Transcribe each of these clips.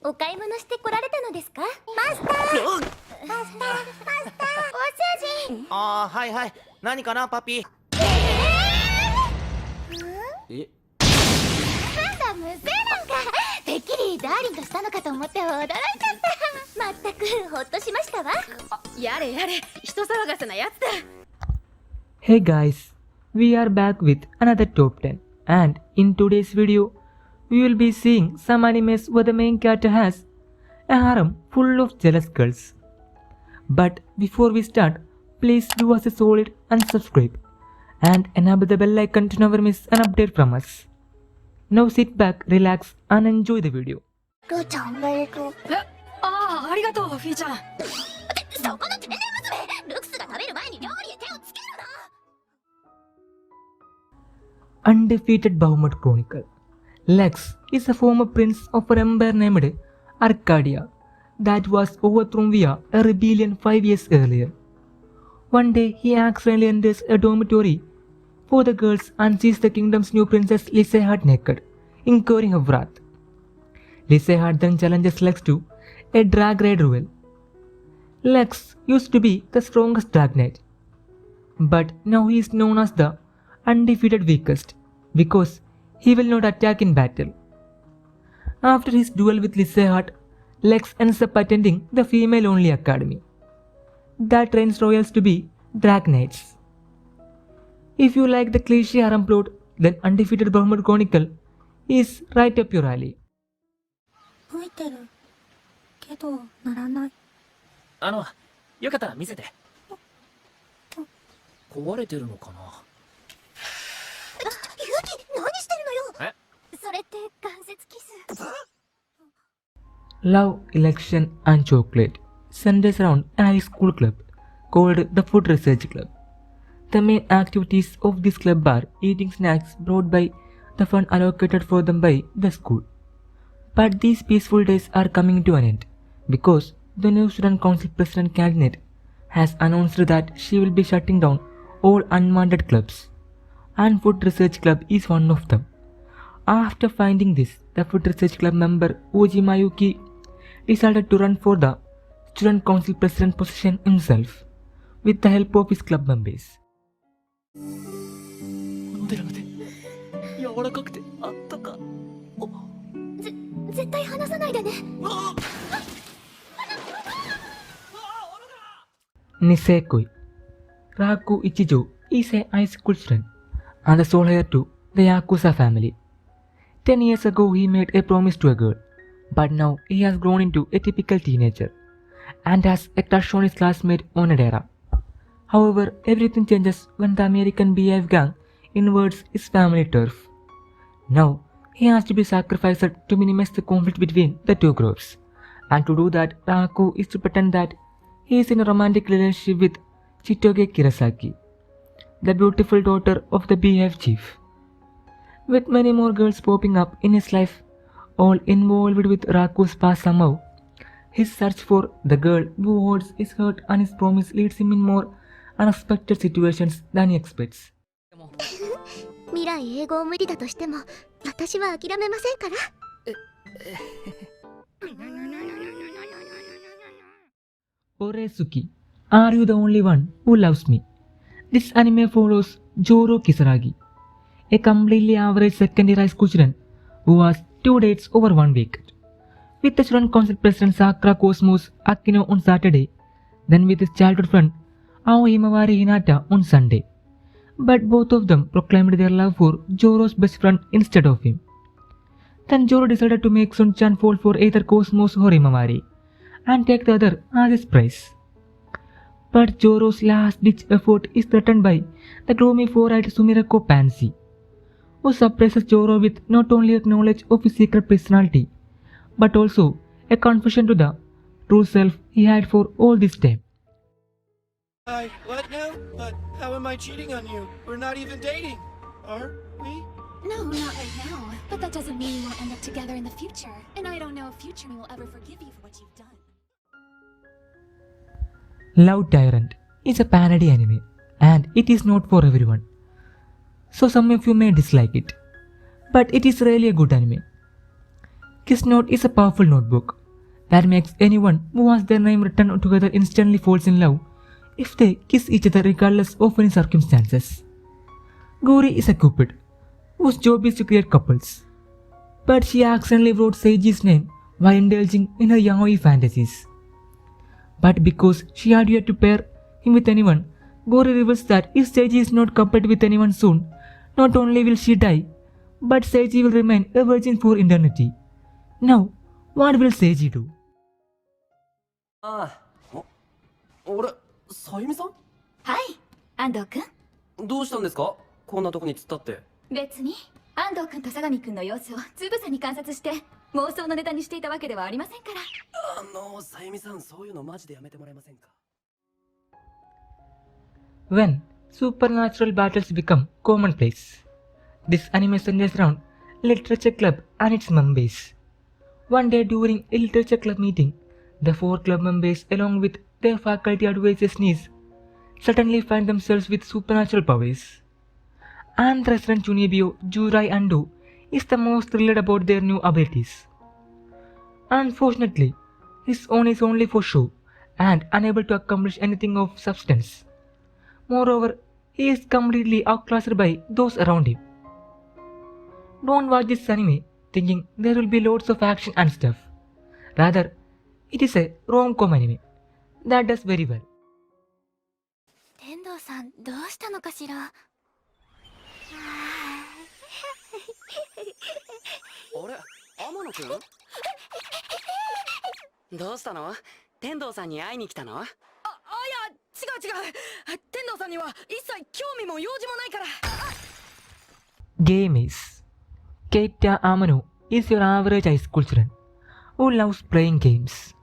お買い物して来られたのですか？マスター、マスター、ご主人。ああ、はいはい。何かな、パピー。え、なんだ、無声なんか。てっきりダーリンとしたのかと思って驚いちゃった。まったくほっとしましたわ。やれやれ、人騒がせなやつだ。 Hey guys, we are back with another top 10, and in today's video, we will be seeing some animes where the main character has a harem full of jealous girls. But before we start, please do us a solid and subscribe, and enable the bell icon to never miss an update from us. Now sit back, relax, and enjoy the video. ルーちゃんおめでとう。ありがとう、フィーちゃん。そこの天然娘、ルクスが食べる前に料理へ手をつけるな。 Undefeated Bahamut Chronicle. Lex is a former prince of an empire named Arcadia that was overthrown via a rebellion 5 years earlier. One day he accidentally enters a dormitory for the girls and sees the kingdom's new princess Lysaeheart naked, incurring her wrath. Lysaeheart then challenges Lex to a drag raid duel. Lex used to be the strongest drag knight, but now he is known as the undefeated weakest because he will not attack in battle. After his duel with Lysaeheart, Lex ends up attending the female-only academy that trains royals to be drag knights. If you like the cliche harem plot, then Undefeated Bahamut Chronicle is right up your alley. 吹いてるけどならない。よかったら見せて。壊れてるのかな。ユキ、何してるのよ。え？それって関節キス。 Love, Election and Chocolate centers around a high school club called the Food Research Club. The main activities of this club are eating snacks brought by the fund allocated for them by the school. But these peaceful days are coming to an end because the new student council president candidate has announced that she will be shutting down all unwanted clubs, and Food Research Club is one of them. After finding this, the Food Research Club member Oji Mayuki decided to run for the student council president position himself with the help of his club members. 待て。柔らかくてあったか。絶対離さないでね。 Nisekoi. Raku Ichijo is a high school student and the sole heir to the Yakuza family. 10 years ago he made a promise to a girl, but now he has grown into a typical teenager and has a crush on his classmate Onodera. However, everything changes when the American Beehive gang invades his family turf. Now, he has to be sacrificed to minimize the conflict between the two groups. And to do that, Raku is to pretend that he is in a romantic relationship with Chitoge Kirasaki, the beautiful daughter of the Beehive chief. With many more girls popping up in his life, all involved with Raku's past somehow, his search for the girl who holds his heart and his promise leads him in more unexpected situations than he expects. 未来英語無理だとしても私は諦めませんから。Oresuki, are you the only one who loves me? This anime follows Joro Kisaragi, a completely average second year high school student who has 2 dates over 1 weekend. With the student council president Sakura Cosmos Akino on Saturday, then with his childhood friend Ao Himawari Hinata on Sunday. But both of them proclaimed their love for Joro's best friend instead of him. Then Joro decided to make Sun-chan fall for either Cosmos or Himawari and take the other as his prize. But Joro's last-ditch effort is threatened by the gloomy four-eyed Sumirako Pansy, who suppresses Joro with not only a knowledge of his secret personality, but also a confession to the true self he had for all this time. What now? But how am I cheating on you? We're not even dating, are we? No, not right now. But that doesn't mean we won't end up together in the future. And I don't know if future me will ever forgive you for what you've done. Love Tyrant is a parody anime, and it is not for everyone. So some of you may dislike it, but it is really a good anime. Kiss Note is a powerful notebook that makes anyone who has their name written together instantly falls in love if they kiss each other regardless of any circumstances. Gori is a cupid whose job is to create couples, but she accidentally wrote Seiji's name while indulging in her yaoi fantasies. But because she had yet to pair him with anyone, Gori reveals that if Seiji is not coupled with anyone soon, not only will she die, but Seiji will remain a virgin for eternity. Now, what will Seiji do? ああ、俺、さゆみさんはい安藤君どうしたんですかこんなとこに突っ立って。別に安藤君と相模君の様子をつぶさに観察して妄想のネタにしていたわけではありませんから。さゆみさん、そういうのマジでやめてもらえませんか When supernatural battles become commonplace, this anime centers around a literature club and its members. One day during a literature club meeting, the 4 club members along with their faculty advisors' niece suddenly find themselves with supernatural powers. And President Junibyo Jurai Ando is the most thrilled about their new abilities. Unfortunately, his own is only for show and unable to accomplish anything of substance. Moreover, he is completely outclassed by those around him. Don't watch this anime thinking there will be loads of action and stuff. Rather, it is a rom-com anime that does very well. 天童さんどうしたのかしら。あれ天野くんどうしたの天童さんに会いに来たのいや違う天童さんには一切興味も用事もないから。 Game is Keita Amano is your average high school student who loves playing games.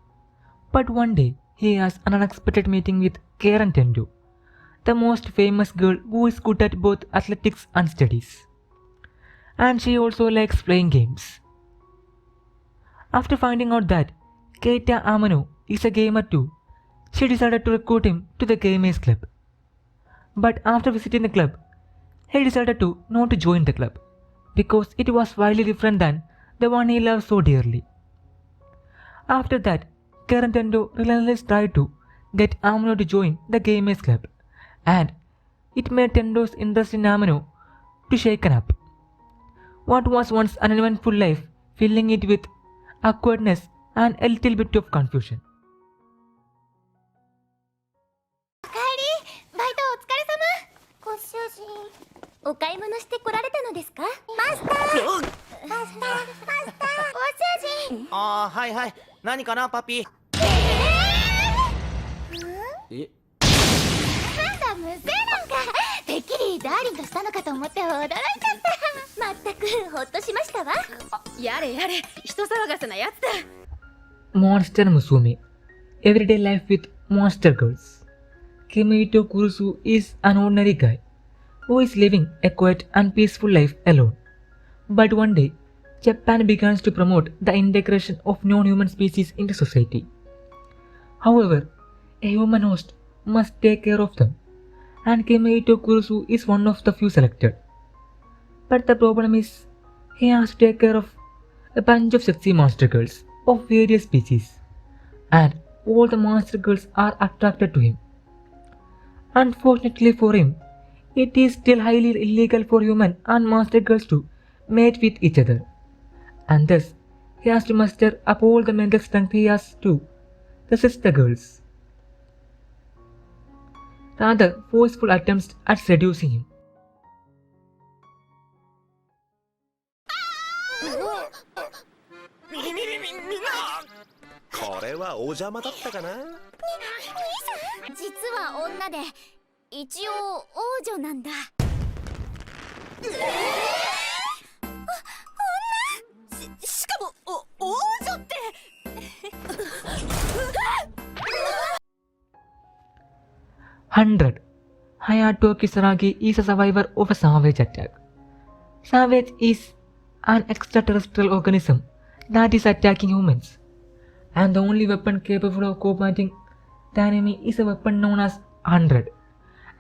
But one day, he has an unexpected meeting with Karen Tendo, the most famous girl who is good at both athletics and studies. And she also likes playing games. After finding out that Keita Amano is a gamer too, she decided to recruit him to the Gamers Club. But after visiting the club, he decided to not to join the club because it was wildly different than the one he loved so dearly. After that, Karen Tendo relentlessly tried to get Amano to join the Gamers Club, and it made Tendo's interest in Amano to shaken up. What was once an uneventful life, filling it with awkwardness and a little bit of confusion. おかえり、バイトお疲れ様。ご主人、お買い物して来られたのですか？マスター、ご主人。ああ、はいはい。何かな、パピー。えなんだ無声なんか。てっきりダーリンとしたのかと思って驚いちゃった。まったくほっとしましたわ。やれ人騒がせなやつだ。 Monster Musume, everyday life with monster girls. Kimito Kurusu is an ordinary guy who is living a quiet and peaceful life alone. But one day, Japan begins to promote the integration of non-human species into society. However, a human host must take care of them, and Kimito Kurusu is one of the few selected. But the problem is, he has to take care of a bunch of sexy monster girls of various species, and all the monster girls are attracted to him. Unfortunately for him, it is still highly illegal for human and monster girls to mate with each other, and thus he has to muster up all the mental strength he has to resist the girls. Rather forceful attempts at seducing him. これはお邪魔だったかな。実は女で一応王女なんだ。しかも王女って。100. Hayato Kisaragi is a survivor of a savage attack. Savage is an extraterrestrial organism that is attacking humans, and the only weapon capable of combating the enemy is a weapon known as 100.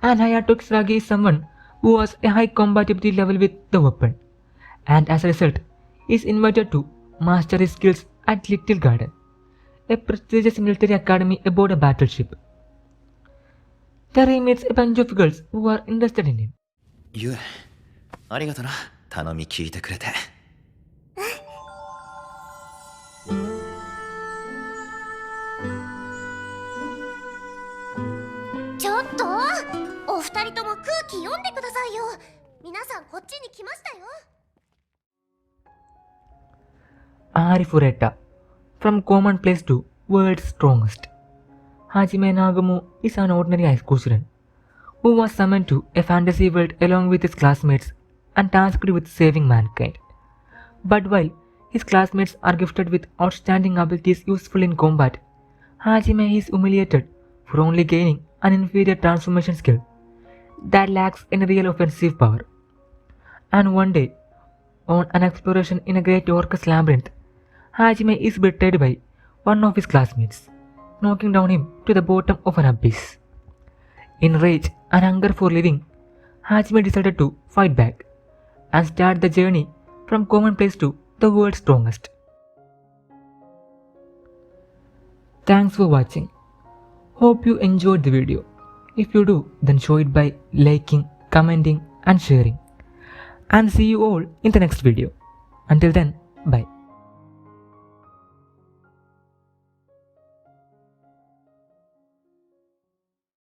And Hayato Kisaragi is someone who has a high compatibility level with the weapon, and as a result is invited to master his skills at Little Garden, a prestigious military academy aboard a battleship. There he meets a bunch of girls who are interested in him. ゆえ、ありがとな。頼み聞いてくれて。ちょっとお二人とも空気読んでくださいよ。皆さんこっちに来ましたよ。 Arifureta, from commonplace to world's strongest. Hajime Nagumo is an ordinary high school student who was summoned to a fantasy world along with his classmates and tasked with saving mankind. But while his classmates are gifted with outstanding abilities useful in combat, Hajime is humiliated for only gaining an inferior transformation skill that lacks any real offensive power. And one day, on an exploration in a great Orcus labyrinth, Hajime is betrayed by one of his classmates, knocking down him to the bottom of an abyss. In rage and hunger for living, Hajime decided to fight back and start the journey from commonplace to the world's strongest. Thanks for watching. Hope you enjoyed the video. If you do, then show it by liking, commenting and sharing. And see you all in the next video. Until then, bye.